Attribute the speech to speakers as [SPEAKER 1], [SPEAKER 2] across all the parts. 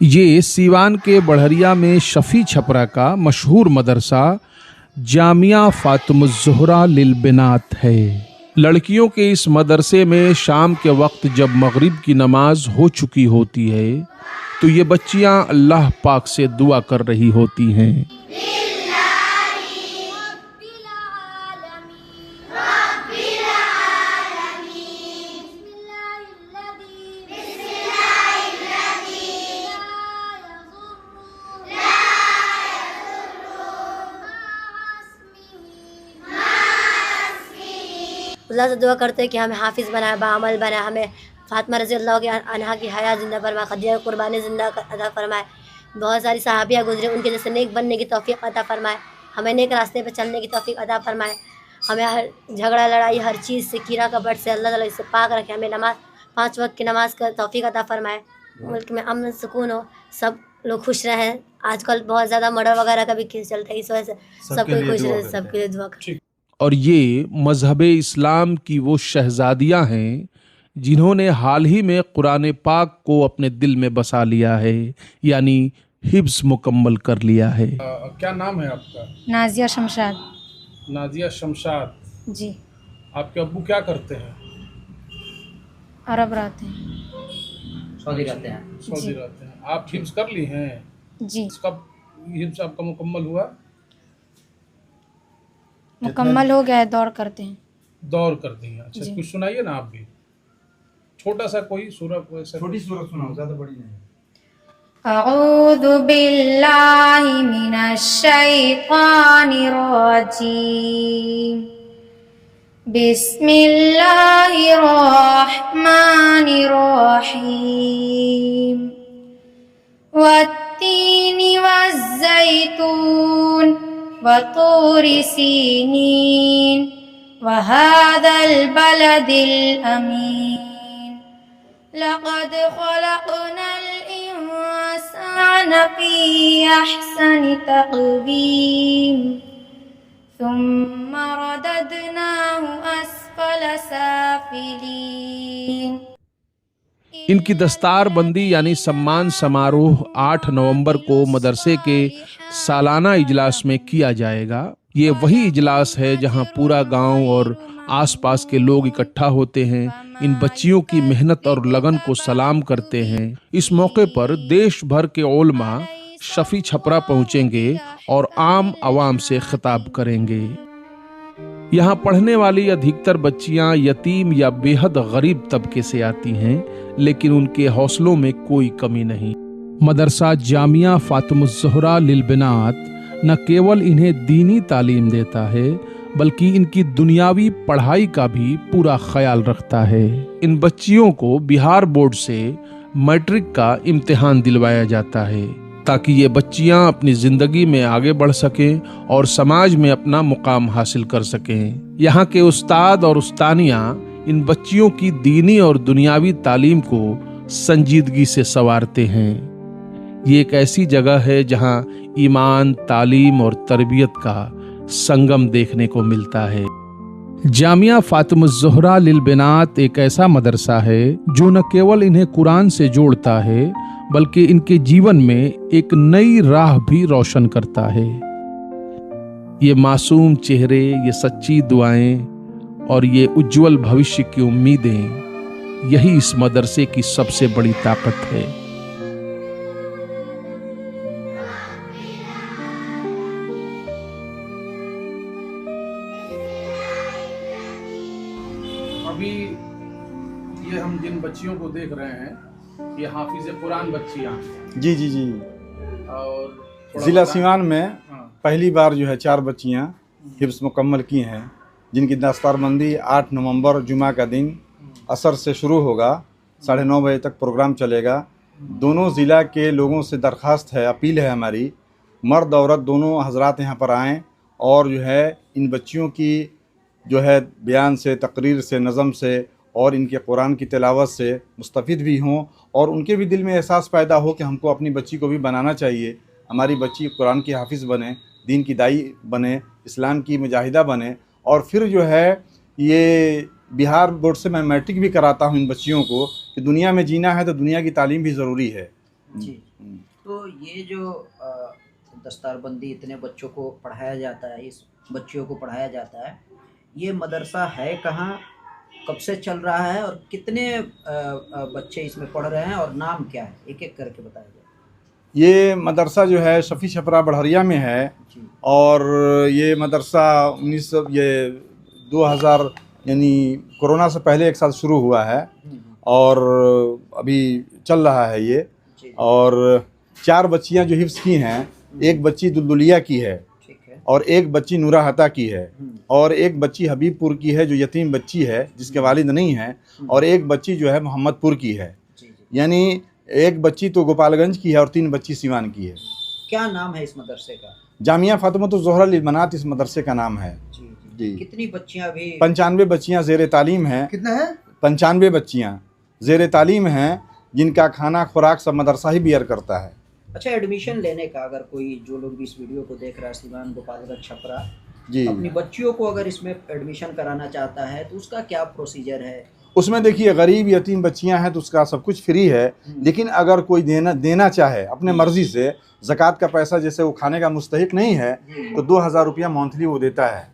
[SPEAKER 1] ये सीवान के बढ़रिया में शफी छपरा का मशहूर मदरसा जामिया फातिमुज़ ज़ोहरा लिल बिनात है। लड़कियों के इस मदरसे में शाम के वक्त जब मगरिब की नमाज हो चुकी होती है तो ये बच्चियां अल्लाह पाक से दुआ कर रही होती हैं।
[SPEAKER 2] अल्लाह से दुआ करते हैं कि हमें हाफिज़ बनाए, बाअमल बनाए, हमें फ़ातिमा रज़ी अल्लाह की अन्हा की हयात ज़िंदा फरमाए, खदीजा कुर्बानी ज़िंदा अता फरमाए। बहुत सारी सहाबिया गुजरे, उनके जैसे नेक बनने की तौफ़ीक़ अता फरमाए, हमें नेक रास्ते पर चलने की तौफ़ीक़ अता फरमाए। हमें हर झगड़ा लड़ाई हर चीज़ से कीड़ा कपट से अल्लाह ताला इससे पाक रखे। हमें नमाज 5 वक्त की नमाज का तौफ़ीक़ अता फरमाए। मुल्क में अमन सुकून हो, सब लोग खुश रहें। आजकल बहुत ज़्यादा मर्डर वगैरह का भी केस चलता है, इस वजह से सब कोई खुश रहे, सबके लिए दुआ करें।
[SPEAKER 1] और ये मजहब इस्लाम की वो शहजादियां हैं जिन्होंने हाल ही में कुरान पाक को अपने दिल में बसा लिया है, यानी हिब्स मुकम्मल कर लिया है।
[SPEAKER 3] क्या नाम है आपका?
[SPEAKER 4] नाजिया शमशाद।
[SPEAKER 3] नाजिया शमशाद
[SPEAKER 4] जी।
[SPEAKER 3] आपके अब्बू क्या करते हैं?
[SPEAKER 4] अरब रहते हैं।
[SPEAKER 5] सऊदी रहते हैं।
[SPEAKER 3] सऊदी रहते हैं। आप हिब्स कर ली हैं?
[SPEAKER 4] जी।
[SPEAKER 3] कब हिब्स आपका मुकम्मल हुआ?
[SPEAKER 4] मुकम्मल हो गया है, दौर करते हैं।
[SPEAKER 3] दौर कर दी है। अच्छा,
[SPEAKER 4] जी।
[SPEAKER 3] कुछ सुनाइए ना आप भी, छोटा सा कोई सूरह, कोई
[SPEAKER 6] छोटी सूरत सुनाओ, ज़्यादा बड़ी नहीं।
[SPEAKER 4] अऊज़ु बिल्लाहि मिनश शैतानिर रजीम। बिस्मिल्लाहिर रहमानिर रहीम। वत्तीनि वज़्ज़ैतून वतूरि सीनीन वहादल बलदिल अमीन। लक़द ख़लक़नल इंसान फ़ी अहसनि तक़वीम सुम्मा रददनाहु अस्फ़ल साफ़िलीन।
[SPEAKER 1] इनकी दस्तार बंदी यानी सम्मान समारोह 8 नवंबर को मदरसे के सालाना इजलास में किया जाएगा। ये वही इजलास है जहां पूरा गांव और आसपास के लोग इकट्ठा होते हैं, इन बच्चियों की मेहनत और लगन को सलाम करते हैं। इस मौके पर देश भर के उलमा शफी छपरा पहुंचेंगे और आम आवाम से खिताब करेंगे। यहाँ पढ़ने वाली अधिकतर बच्चियां यतीम या बेहद गरीब तबके से आती हैं, लेकिन उनके हौसलों में कोई कमी नहीं। मदरसा जामिया फातिमुज़ ज़ोहरा लिल बिनात न केवल इन्हें दीनी तालीम देता है बल्कि इनकी दुनियावी पढ़ाई का भी पूरा ख्याल रखता है। इन बच्चियों को बिहार बोर्ड से मैट्रिक का इम्तिहान दिलवाया जाता है ताकि ये बच्चियां अपनी जिंदगी में आगे बढ़ सकें और समाज में अपना मुकाम हासिल कर सकें। यहाँ के उस्ताद और उस्तानियां इन बच्चियों की दीनी और दुनियावी तालीम को संजीदगी से संवारते हैं। ये एक ऐसी जगह है जहाँ ईमान, तालीम और तरबियत का संगम देखने को मिलता है। जामिया फातिमुज़ ज़ोहरा लिल बिनात एक ऐसा मदरसा है जो न केवल इन्हें कुरान से जोड़ता है बल्कि इनके जीवन में एक नई राह भी रोशन करता है। ये मासूम चेहरे, ये सच्ची दुआएं और ये उज्जवल भविष्य की उम्मीदें, यही इस मदरसे की सबसे बड़ी ताकत है।
[SPEAKER 3] अभी ये हम जिन बच्चियों को देख रहे हैं ये हाफिज कुरान बच्चियां हैं।
[SPEAKER 6] जी जी जी।
[SPEAKER 3] और
[SPEAKER 6] ज़िला सीवान में
[SPEAKER 3] हाँ।
[SPEAKER 6] पहली बार जो है 4 बच्चियां हिफ्ज़ मुकम्मल की हैं, जिनकी दस्तारबंदी 8 नवंबर जुमा का दिन असर से शुरू होगा, 9:30 बजे तक प्रोग्राम चलेगा। दोनों ज़िला के लोगों से दरख्वास्त है, अपील है हमारी, मर्द औरत दोनों हजरात यहाँ पर आएँ और जो है इन बच्चियों की जो है बयान से, तकरीर से, नज़म से और इनके कुरान की तिलावत से मुस्तफ़िद भी हों और उनके भी दिल में एहसास पैदा हो कि हमको अपनी बच्ची को भी बनाना चाहिए, हमारी बच्ची कुरान की हाफिज़ बने, दीन की दाई बने, इस्लाम की मुजाहिदा बने। और फिर जो है ये बिहार बोर्ड से मैं मैट्रिक भी कराता हूँ इन बच्चियों को कि दुनिया में जीना है तो दुनिया की तालीम भी ज़रूरी है।
[SPEAKER 5] जी। तो ये जो दस्तारबंदी इतने बच्चों को पढ़ाया जाता है, इस बच्चियों को पढ़ाया जाता है, ये मदरसा है कहाँ, कब से चल रहा है और कितने बच्चे इसमें पढ़ रहे हैं और नाम क्या है, एक एक करके बताइए।
[SPEAKER 6] ये मदरसा जो है शफ़ी छपरा बढ़हरिया में है
[SPEAKER 5] जी।
[SPEAKER 6] और ये मदरसा 2000 यानी कोरोना से पहले एक साल शुरू हुआ है और अभी चल रहा है ये।
[SPEAKER 5] जी।
[SPEAKER 6] और 4 बच्चियां जो हिफ्ज़ की हैं, एक बच्ची दुलदुलिया की है
[SPEAKER 5] ठीक है।
[SPEAKER 6] और एक बच्ची नूराहता की है और एक बच्ची हबीबपुर की है जो यतीम बच्ची है जिसके वालिद नहीं हैं, और एक बच्ची जो है मोहम्मदपुर की है।
[SPEAKER 5] जी।
[SPEAKER 6] यानी एक बच्ची तो गोपालगंज की है और 3 बच्ची सिवान की है।
[SPEAKER 5] क्या नाम है इस मदरसे का?
[SPEAKER 6] जामिया फातिमतुज़ ज़ोहरा लिल बनात इस मदरसे का नाम है।
[SPEAKER 5] जी।
[SPEAKER 6] जी।
[SPEAKER 5] कितनी बच्चियां अभी?
[SPEAKER 6] 95 बच्चियां ज़ेर तालीम हैं।
[SPEAKER 7] कितना है?
[SPEAKER 6] 95 बच्चियां ज़ेर तालीम हैं जिनका खाना खुराक सब मदरसा ही बियर करता है।
[SPEAKER 5] अच्छा, एडमिशन लेने का अगर कोई जो लोग भी इस वीडियो को देख रहा है, सिवान, गोपालगंज, छपरा,
[SPEAKER 6] जी।
[SPEAKER 5] अपनी बच्चियों को अगर इसमें एडमिशन कराना चाहता है तो उसका क्या प्रोसीजर है?
[SPEAKER 6] उसमें देखिए गरीब यतीम बच्चियां हैं तो उसका सब कुछ फ्री है, लेकिन अगर कोई देना चाहे अपने मर्जी से, ज़कात का पैसा जैसे वो खाने का मुस्तहिक नहीं है तो 2000 रुपया मंथली वो देता है,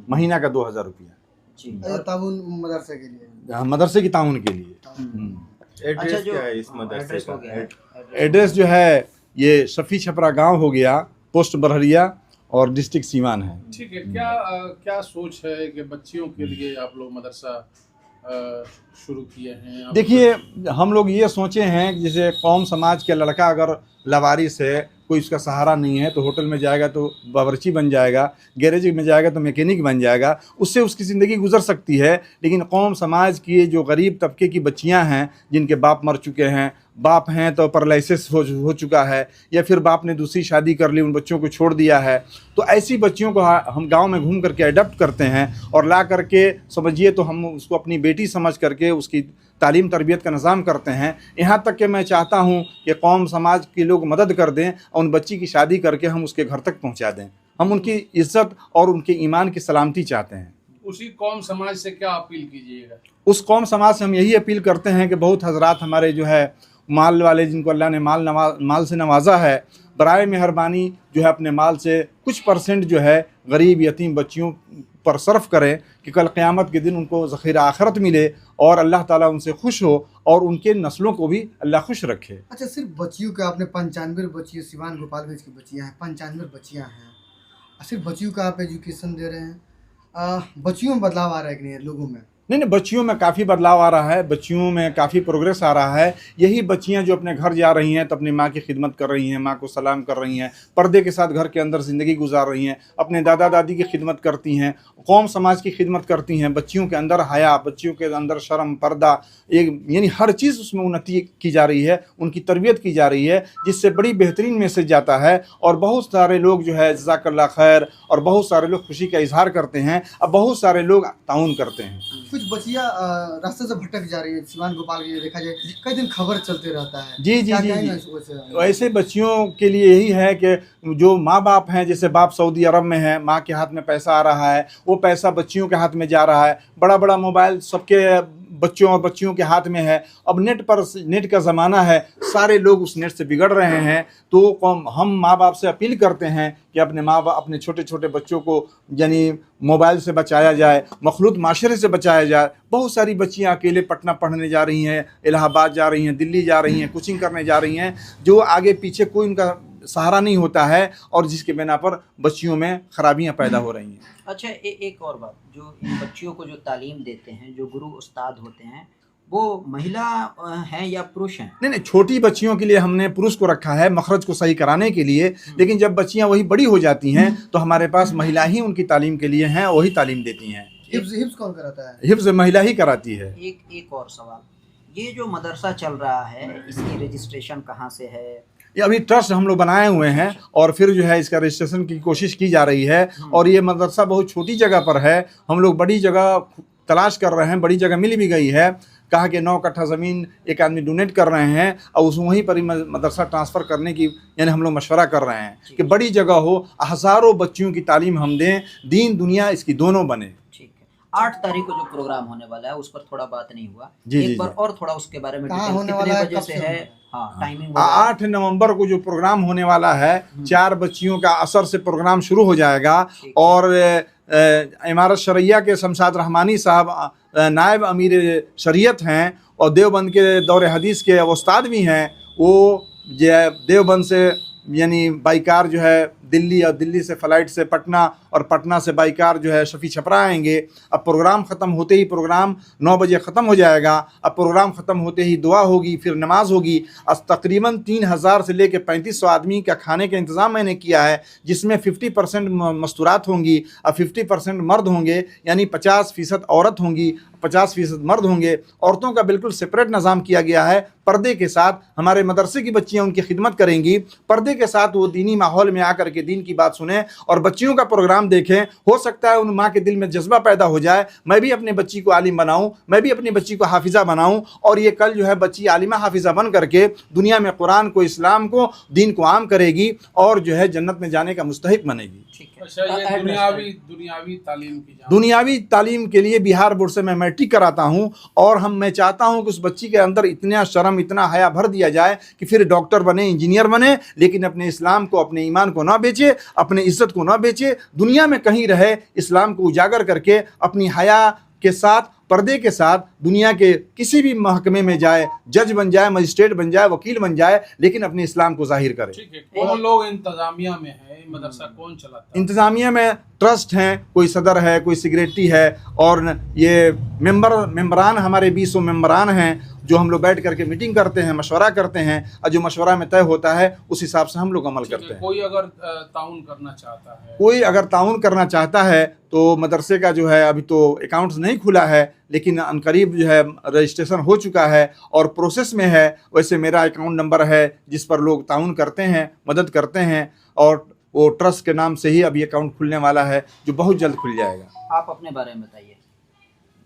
[SPEAKER 6] महीना का 2000 रुपया।
[SPEAKER 5] जी।
[SPEAKER 7] ताउन मदरसे के लिए,
[SPEAKER 6] हाँ, मदरसे की ताउन के लिए।
[SPEAKER 5] अच्छा, जो क्या है इस मदरसे एड्रेस हो गया है?
[SPEAKER 6] एड्रेस जो है ये शफ़ी छपरा गांव हो गया, पोस्ट बढ़हरिया और डिस्ट्रिक्ट सीवान है।
[SPEAKER 3] ठीक है। क्या सोच है कि बच्चियों के लिए आप लोग मदरसा शुरू किए हैं?
[SPEAKER 6] देखिए, हम लोग ये सोचे हैं कि जैसे कौम समाज के लड़का अगर लवारिस है, कोई उसका सहारा नहीं है, तो होटल में जाएगा तो बावर्ची बन जाएगा, गैरेज में जाएगा तो मैकेनिक बन जाएगा, उससे उसकी ज़िंदगी गुजर सकती है। लेकिन कौम समाज की जो गरीब तबके की बच्चियां हैं जिनके बाप मर चुके हैं, बाप हैं तो पैरालिसिस हो चुका है, या फिर बाप ने दूसरी शादी कर ली, उन बच्चों को छोड़ दिया है, तो ऐसी बच्चियों को हम गांव में घूम करके अडॉप्ट करते हैं और ला करके समझिए तो हम उसको अपनी बेटी समझ करके उसकी तालीम तरबियत का निज़ाम करते हैं। यहाँ तक कि मैं चाहता हूँ कि कौम समाज के लोग मदद कर दें और उन बच्ची की शादी करके हम उसके घर तक पहुँचा दें। हम उनकी इज़्ज़त और उनके ईमान की सलामती चाहते हैं।
[SPEAKER 3] उसी कौम समाज से क्या अपील कीजिएगा?
[SPEAKER 6] उस कौम समाज से हम यही अपील करते हैं कि बहुत हजरात हमारे जो है माल वाले, जिनको अल्लाह ने माल से नवाजा है, बराए मेहरबानी जो है अपने माल से कुछ % जो है गरीब यतीम बच्चियों पर सर्फ करें कि कल क़यामत के दिन उनको ज़ख़ीरा आखिरत मिले और अल्लाह ताला उनसे खुश हो और उनके नस्लों को भी अल्लाह खुश रखे।
[SPEAKER 7] अच्छा, सिर्फ बच्चियों का आपने 95 बच्चियों, सिवान गोपालगंज की बच्चियां हैं, 95 बच्चियां हैं, सिर्फ बच्चियों का आप एजुकेशन दे रहे हैं? बच्चियों में बदलाव आ रहा है कि नहीं लोगों में?
[SPEAKER 6] नहीं, बच्चियों में काफ़ी बदलाव आ रहा है, बच्चियों में काफ़ी प्रोग्रेस आ रहा है। यही बच्चियां जो अपने घर जा रही हैं तो अपनी माँ की खिदमत कर रही हैं, माँ को सलाम कर रही हैं, पर्दे के साथ घर के अंदर ज़िंदगी गुजार रही हैं, अपने दादा दादी की खिदमत करती हैं, कौम समाज की खिदमत करती हैं। बच्चियों के अंदर हया, बच्चियों के अंदर शर्म, पर्दा, एक यानी हर चीज़ उसमें उन्नति की जा रही है, उनकी तरबियत की जा रही है, जिससे बड़ी बेहतरीन मैसेज जाता है। और बहुत सारे लोग जो है जज़ाकल्लाह खैर, और बहुत सारे लोग खुशी का इजहार करते हैं, अब बहुत सारे लोग ताउन करते हैं।
[SPEAKER 7] कुछ बच्चियां रास्ते से भटक जा रही है, सिवान गोपाल के देखा जाए कई दिन खबर चलते रहता है।
[SPEAKER 6] जी जी
[SPEAKER 7] क्या
[SPEAKER 6] जी
[SPEAKER 7] कहेंगे
[SPEAKER 6] जी।
[SPEAKER 7] वैसे?
[SPEAKER 6] ऐसे बच्चियों के लिए यही है कि जो माँ बाप हैं, जैसे बाप सऊदी अरब में है, माँ के हाथ में पैसा आ रहा है, वो पैसा बच्चियों के हाथ में जा रहा है, बड़ा बड़ा मोबाइल सबके बच्चों और बच्चियों के हाथ में है। अब नेट का ज़माना है, सारे लोग उस नेट से बिगड़ रहे हैं। तो हम माँ बाप से अपील करते हैं कि अपने छोटे छोटे बच्चों को यानी मोबाइल से बचाया जाए, मखलूत माशरे से बचाया जाए। बहुत सारी बच्चियाँ अकेले पटना पढ़ने जा रही हैं, इलाहाबाद जा रही हैं, दिल्ली जा रही हैं, कोचिंग करने जा रही हैं, जो आगे पीछे कोई उनका सहारा नहीं होता है और जिसके बिना पर बच्चियों में खराबियां पैदा हो रही हैं।
[SPEAKER 5] अच्छा, एक और बात, जो इन बच्चियों को जो तालीम देते हैं, जो गुरु उस्ताद होते हैं, वो महिला हैं या पुरुष हैं?
[SPEAKER 6] नहीं, छोटी बच्चियों के लिए हमने पुरुष को रखा है मखरज को सही कराने के लिए, लेकिन जब बच्चियां वही बड़ी हो जाती हैं तो हमारे पास महिला ही उनकी तालीम के लिए हैं, वही तालीम देती हैं।
[SPEAKER 7] हिफ्ज़ कौन कराता है?
[SPEAKER 6] हिफ्ज़ महिला ही कराती है।
[SPEAKER 5] एक और सवाल, ये जो मदरसा चल रहा है, इसकी रजिस्ट्रेशन कहाँ से है?
[SPEAKER 6] ये अभी ट्रस्ट हम लोग बनाए हुए हैं और फिर जो है इसका रजिस्ट्रेशन की कोशिश की जा रही है। और ये मदरसा बहुत छोटी जगह पर है, हम लोग बड़ी जगह तलाश कर रहे हैं, बड़ी जगह मिल भी गई है। कहा कि 9 कट्ठा ज़मीन एक आदमी डोनेट कर रहे हैं और उस वहीं पर ही मदरसा ट्रांसफ़र करने की यानी हम लोग मशवरा कर रहे हैं कि बड़ी जगह हो, हज़ारों बच्चियों की तालीम हम दें, दीन दुनिया इसकी दोनों बने।
[SPEAKER 5] ठीक है। 8 तारीख को जो प्रोग्राम होने वाला है उस पर थोड़ा बात नहीं हुआ।
[SPEAKER 6] जी,
[SPEAKER 5] एक
[SPEAKER 6] जी,
[SPEAKER 5] बार
[SPEAKER 6] जी।
[SPEAKER 5] और थोड़ा उसके बारे में
[SPEAKER 7] कहाँ
[SPEAKER 5] डिटेल
[SPEAKER 7] होने
[SPEAKER 5] कितने
[SPEAKER 7] वाला है,
[SPEAKER 5] बजे
[SPEAKER 7] कब
[SPEAKER 5] से
[SPEAKER 7] से
[SPEAKER 5] है?
[SPEAKER 7] होगा?
[SPEAKER 5] हाँ, टाइमिंग
[SPEAKER 6] 8 नवंबर को जो प्रोग्राम होने वाला है, 4 बच्चियों का असर से प्रोग्राम शुरू हो जाएगा।
[SPEAKER 5] ठीक है।
[SPEAKER 6] और इमारत शरिया के शमशाद रहमानी साहब नायब अमीर शरीयत हैं और देवबंद के दौरे हदीस के उस्ताद भी हैं। वो देवबंद से यानी बाइकार जो है दिल्ली और दिल्ली से फ़्लाइट से पटना और पटना से बाइकार जो है शफ़ी छपरा आएंगे। अब प्रोग्राम ख़त्म होते ही प्रोग्राम 9 बजे ख़त्म हो जाएगा। अब प्रोग्राम ख़त्म होते ही दुआ होगी, फिर नमाज होगी। तकरीबन 3000 से लेकर 3500 आदमी का खाने का इंतज़ाम मैंने किया है, जिसमें 50% मस्तूरात होंगी और 50% मर्द होंगे, यानी 50% औरत होंगी, 50% मर्द होंगे। औरतों का बिल्कुल सेपरेट निज़ाम किया गया है, पर्दे के साथ। हमारे मदरसे की बच्चियाँ उनकी खिदमत करेंगी, पर्दे के साथ वो दीनी माहौल में आकर के दीन की बात सुने और बच्चियों का प्रोग्राम देखें। हो सकता है उन माँ के दिल में जज्बा पैदा हो जाए, मैं भी अपने बच्ची को आलिम बनाऊं, मैं भी अपनी बच्ची को हाफिज़ा बनाऊं, और ये कल जो है बच्ची आलिमा हाफिज़ा बन करके दुनिया में कुरान को, इस्लाम को, दीन को आम करेगी और जो है जन्नत में जाने का मुस्तहिक बनेगी।
[SPEAKER 5] ठीक है।
[SPEAKER 3] अच्छा, ये दुनियावी तालीम की जान।
[SPEAKER 6] दुनियावी तालीम के लिए बिहार बोर्ड से मैं मैट्रिक कराता हूं और मैं चाहता हूं कि उस बच्ची के अंदर इतना शर्म, इतना हया भर दिया जाए कि फिर डॉक्टर बने, इंजीनियर बने, लेकिन अपने इस्लाम को, अपने ईमान को ना बेचे, अपने इज्जत को ना बेचे, दुनिया में कहीं रहे, इस्लाम को उजागर करके अपनी हया के साथ, पर्दे के साथ दुनिया के किसी भी महकमे में जाए, जज बन जाए, मजिस्ट्रेट बन जाए, वकील बन जाए, लेकिन अपने इस्लाम को जाहिर करे।
[SPEAKER 3] ठीक है, कौन लोग इंतजामिया में है, मदरसा कौन चलाता है?
[SPEAKER 6] इंतज़ामिया में ट्रस्ट हैं, कोई सदर है, कोई सेक्रेटरी है, और ये मेंबरान हमारे 20 मेंबरान हैं जो हम लोग बैठ करके मीटिंग करते हैं, मशवरा करते हैं, और जो मशवरा में तय होता है उस हिसाब से हम लोग अमल करते हैं।
[SPEAKER 3] कोई अगर ताउन करना चाहता है,
[SPEAKER 6] कोई अगर ताउन करना चाहता है तो मदरसे का जो है अभी तो अकाउंट्स नहीं खुला है, लेकिन अनकरीब जो है रजिस्ट्रेशन हो चुका है और प्रोसेस में है। वैसे मेरा अकाउंट नंबर है जिस पर लोग ताउन करते हैं, मदद करते हैं, और वो ट्रस्ट के नाम से ही अभी अकाउंट खुलने वाला है जो बहुत जल्द खुल जाएगा।
[SPEAKER 5] आप अपने बारे में बताइए।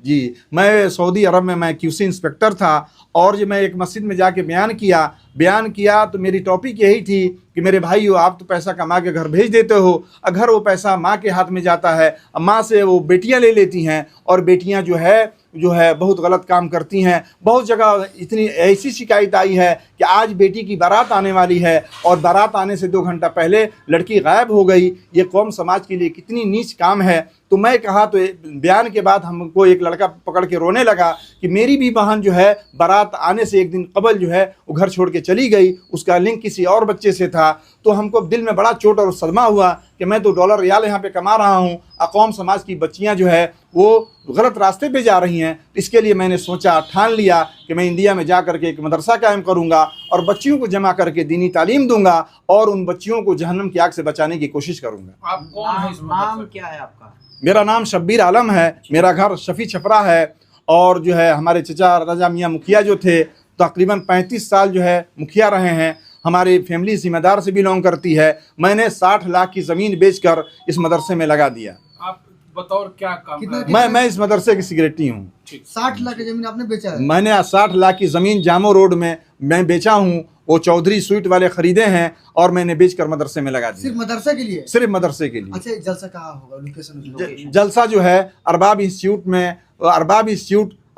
[SPEAKER 6] जी, मैं सऊदी अरब में मैं क्यूसी इंस्पेक्टर था, और जब मैं एक मस्जिद में जाके बयान किया तो मेरी टॉपिक यही थी कि मेरे भाइयों, आप तो पैसा कमा के घर भेज देते हो, अगर वो पैसा माँ के हाथ में जाता है, माँ से वो बेटियाँ ले लेती हैं, और बेटियाँ जो है बहुत गलत काम करती हैं। बहुत जगह इतनी ऐसी शिकायत आई है कि आज बेटी की बारात आने वाली है और बारात आने से 2 घंटा पहले लड़की गायब हो गई। ये कौम समाज के लिए कितनी नीच काम है। तो मैं कहा, तो बयान के बाद हमको एक लड़का पकड़ के रोने लगा कि मेरी भी बहन जो है बारात आने से 1 दिन कबल जो है वो घर छोड़ के चली गई, उसका लिंक किसी और बच्चे से था। तो हमको दिल में बड़ा चोट और सदमा हुआ कि मैं तो डॉलर रियाल यहाँ पे कमा रहा हूँ, अक़ौम समाज की बच्चियाँ जो है वो गलत रास्ते पे जा रही हैं। इसके लिए मैंने सोचा, ठान लिया कि मैं इंडिया में जा करके एक मदरसा कायम करूँगा और बच्चियों को जमा करके दीनी तालीम दूंगा और उन बच्चियों को जहन्नम की आग से बचाने की कोशिश करूँगा।
[SPEAKER 3] आप कौन है? इस
[SPEAKER 5] नाम
[SPEAKER 3] मदरसे
[SPEAKER 5] क्या है आपका?
[SPEAKER 6] मेरा नाम शब्बीर आलम है, मेरा घर शफ़ी छपरा है, और जो है हमारे चचा राजा मियाँ मुखिया जो थे तकरीबन 35 साल जो है मुखिया रहे हैं। हमारी फैमिली जिम्मेदार से बिलोंग करती है। मैंने 60 लाख की ज़मीन बेचकर इस मदरसे में लगा दिया।
[SPEAKER 3] आप बतौर क्या काम
[SPEAKER 7] कितना-
[SPEAKER 3] कर रहे हैं?
[SPEAKER 6] मैं इस मदरसे की सेक्रेटरी हूँ।
[SPEAKER 7] 60 लाख की जमीन आपने बेचा है?
[SPEAKER 6] मैंने 60 लाख की ज़मीन जामो रोड में मैं बेचा हूँ, वो चौधरी स्वीट वाले ख़रीदे हैं और मैंने बेचकर मदरसे में लगा
[SPEAKER 7] सिर्फ
[SPEAKER 6] दिया,
[SPEAKER 7] मदरसा के लिए?
[SPEAKER 6] सिर्फ मदरसे के लिए।
[SPEAKER 7] अच्छा, जलसा कहाँ होगा? लोकेशन?
[SPEAKER 6] जलसा जो है अरबाब इंस्टीट्यूट में,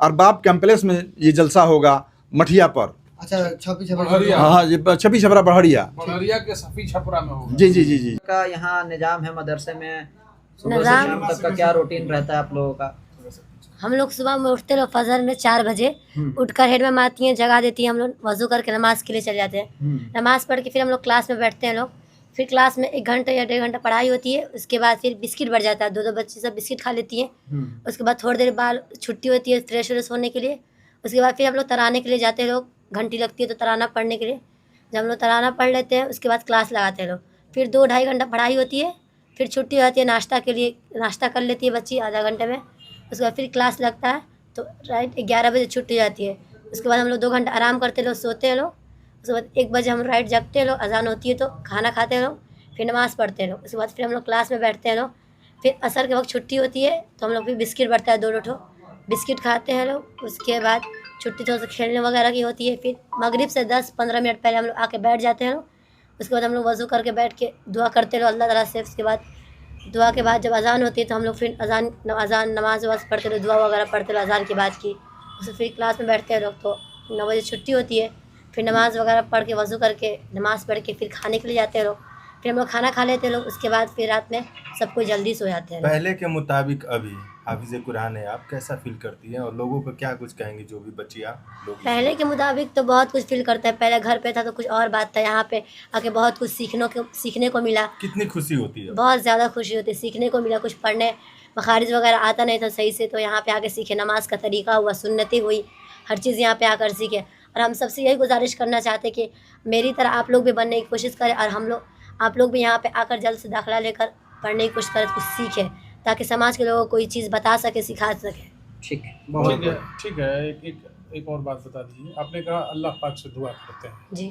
[SPEAKER 6] अरबाब कैंपस में ये जलसा होगा, मठिया पर।
[SPEAKER 7] अच्छा, छपी
[SPEAKER 3] बढ़िया।
[SPEAKER 6] हाँ, ये छपी छपरा बढ़िया।
[SPEAKER 3] बढ़िया के सफ़ी छपरा में होगा।
[SPEAKER 6] जी जी जी जी।
[SPEAKER 5] का यहाँ निजाम है मदरसे में, सुबह से
[SPEAKER 2] निज़ाम-
[SPEAKER 5] शाम तक का क्या रूटीन रहता है आप लोगों का?
[SPEAKER 2] हम लोग सुबह में उठते लोग फजर में 4 बजे उठकर हेड में आती हैं, जगा देती हैं, हम लोग वज़ू करके नमाज के लिए चले जाते हैं। नमाज पढ़ के फिर हम लोग क्लास में बैठते हैं लोग। फिर क्लास में 1 घंटा या 1.5 घंटा पढ़ाई होती है। उसके बाद फिर बिस्किट बढ़ जाता है, 2-2 बच्चे सब बिस्किट खा लेती हैं। उसके बाद थोड़ी देर बाद छुट्टी होती है फ्रेश व्रेश होने के लिए। उसके बाद फिर हम लोग तराने के लिए जाते हैं लोग, घंटी लगती है तो तराना पढ़ने के लिए। जब हम लोग तराना पढ़ लेते हैं उसके बाद क्लास लगाते हैं लोग। फिर 2-2.5 घंटा पढ़ाई होती है, फिर छुट्टी हो जाती है, नाश्ता के लिए नाश्ता कर लेती है बच्ची आधा घंटे में। उसके बाद फिर क्लास लगता है तो राइट 11 बजे छुट्टी हो जाती है। उसके बाद हम लोग 2 घंटा आराम करते लोग, सोते हैं लोग। उसके बाद 1 बजे हम राइट जगते हैं लोग, अजान होती है तो खाना खाते हैं लोग, फिर नमाज़ पढ़ते हैं लोग। उसके बाद फिर हम लोग क्लास में बैठते हैं लोग। फिर असर के वक्त छुट्टी होती है तो हम लोग फिर बिस्किट बढ़ता है, 2 ठो बिस्किट खाते हैं लोग। उसके बाद छुट्टी थोड़ा सा खेलने वगैरह की होती है। फिर मगरिब से 10-15 मिनट पहले हम लोग आके बैठ जाते हैं लोग। उसके बाद हम लोग वज़ू करके बैठ के दुआ करते लोग अल्लाह ताला से। उसके बाद दुआ के बाद जब अजान होती है तो हम लोग फिर अजान नमाज वमाज पढ़ते रहो, दुआ वगैरह पढ़ते रहो अजान के बाद की। उससे फिर क्लास में बैठते हैं लोग, तो 9 बजे छुट्टी होती है। फिर नमाज़ वगैरह पढ़ के वज़ू करके नमाज़ पढ़ के फिर खाने के लिए जाते हैं लोग। फिर हम लोग खाना खा लेते हैं लोग, उसके बाद फिर रात में सब कोई जल्दी सो जाते हैं लोग।
[SPEAKER 8] पहले के मुताबिक अभी हाफिज़ कुरान है, आप कैसा फील करती हैं और लोगों को क्या कुछ कहेंगे जो भी बच्चियाँ लोग?
[SPEAKER 2] पहले के मुताबिक तो बहुत कुछ फील करता है। पहले घर पे था तो कुछ और बात था, यहाँ पे आके बहुत कुछ सीखने को मिला।
[SPEAKER 8] कितनी खुशी होती है?
[SPEAKER 2] बहुत ज़्यादा खुशी होती है, सीखने को मिला। कुछ पढ़ने मखारिज वगैरह आता नहीं था सही से, तो यहाँ पे आके सीखे। नमाज का तरीका हुआ, सुन्नती हुई, हर चीज़ यहाँ पे आकर सीखे। और हम सबसे यही गुजारिश करना चाहते कि मेरी तरह आप लोग भी बनने की कोशिश करें, और आप लोग भी यहाँ पे आकर जल्द से दाखिला लेकर पढ़ने की कोशिश करें, कुछ सीखें, ताकि समाज के लोगों को कोई चीज़ बता सके, सिखा सके।
[SPEAKER 5] ठीक है,
[SPEAKER 3] ठीक है, ठीक है। एक और बात बता दीजिए, आपने कहा अल्लाह पाक से दुआ करते हैं
[SPEAKER 2] जी,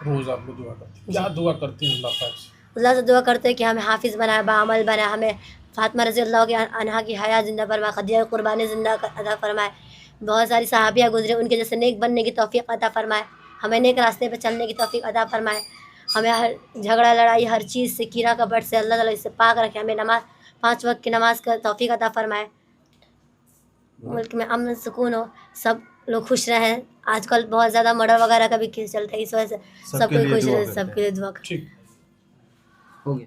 [SPEAKER 3] रोज़, आप लोग दुआ करते हैं, क्या दुआ करती हैं अल्लाह पाक से?
[SPEAKER 2] अल्लाह से दुआ करते हैं कि हमें हाफिज़ बनाए, बाअमल बनाए, हमें फातिमा रज़ी अल्लाह अन्हा की हया ज़िंदा फरमाए, खदीजा कुर्बानी ज़िंदा अता फरमाए। बहुत सारी सहाबिया गुजरे, उनके जैसे नेक बनने की तौफीक अता फरमाए, हमें नेक रास्ते पे चलने की तौफीक अता फरमाए। हमें हर झगड़ा लड़ाई हर चीज़ से, कीड़ा कपट से अल्लाह ताला इससे पाक रखे। हमें नमाज 5 वक्त की नमाज का तौफीक अता फरमाए। मुल्क में अमन सुकून हो, सब लोग खुश रहें। आजकल बहुत ज़्यादा मर्डर वगैरह का भी केस चलता है, इस वजह से सब कोई खुश रहे, सबके लिए दुआ करें।
[SPEAKER 3] ठीक।